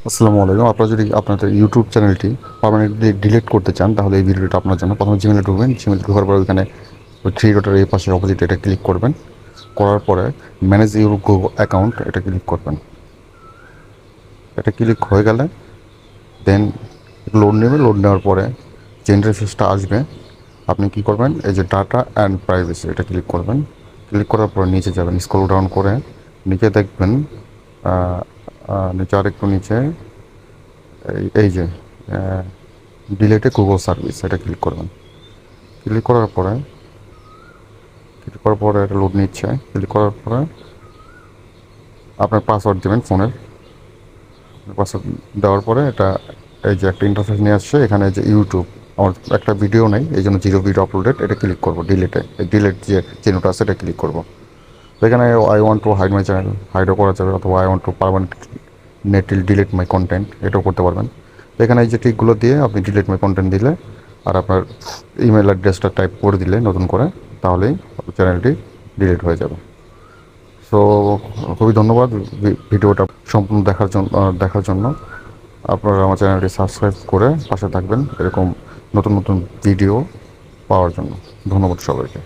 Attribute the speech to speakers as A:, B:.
A: আসসালামু আলাইকুম। আপনারা যদি আপনাদের ইউটিউব চ্যানেলটি পার্মানেন্টলি ডিলিট করতে চান তাহলে এই ভিডিওটা আপনার জন্য। প্রথমে জিমেলে ঢুকবেন। জিমেলে ঢোকার পরে ওইখানে ওই থ্রি ডটের এই পাশে অপোজিট এটা ক্লিক করবেন। করার পরে ম্যানেজ ইউর গুগল অ্যাকাউন্ট এটা ক্লিক করবেন। এটা ক্লিক হয়ে গেলে দেন লোড নেবে। লোড নেওয়ার পরে যে ইন্টারফেসটা আসবে আপনি কী করবেন, এই যে ডাটা অ্যান্ড প্রাইভেসি এটা ক্লিক করবেন। ক্লিক করার পর নিচে যাবেন, স্ক্রল ডাউন করে নিচে দেখবেন, নিচে আরেকটু নিচে এই যে ডিলেটে গুগল সার্ভিস এটা ক্লিক করবেন। ক্লিক করার পরে এটা লোড নিচ্ছে। ক্লিক করার পরে আপনার পাসওয়ার্ড দেবেন ফোনের। পাসওয়ার্ড দেওয়ার পরে এটা এই যে একটা ইন্টারফেস নিয়ে আসছে। এখানে যে ইউটিউব আমার একটা ভিডিও নেই, এই জন্য জিরো ভিডিও আপলোডেড এটা ক্লিক করবো। ডিলেটে এই ডিলেট যে চিহ্নটা আছে এটা ক্লিক করবো। তো এখানে I want to hide my channel হাইডও করা যাবে, অথবা I want to permanently delete my content এটাও করতে পারবেন। তো এখানে এই যে টিকগুলো দিয়ে আপনি ডিলিট মাই কন্টেন্ট দিলে আর আপনার ইমেল অ্যাড্রেসটা টাইপ করে দিলে নতুন করে, তাহলেই চ্যানেলটি ডিলিট হয়ে যাবে। সো খুবই ধন্যবাদ ভিডিওটা সম্পূর্ণ দেখার জন্য। আপনারা আমার চ্যানেলটি সাবস্ক্রাইব করে পাশে থাকবেন এরকম নতুন নতুন ভিডিও পাওয়ার জন্য। ধন্যবাদ সবাইকে।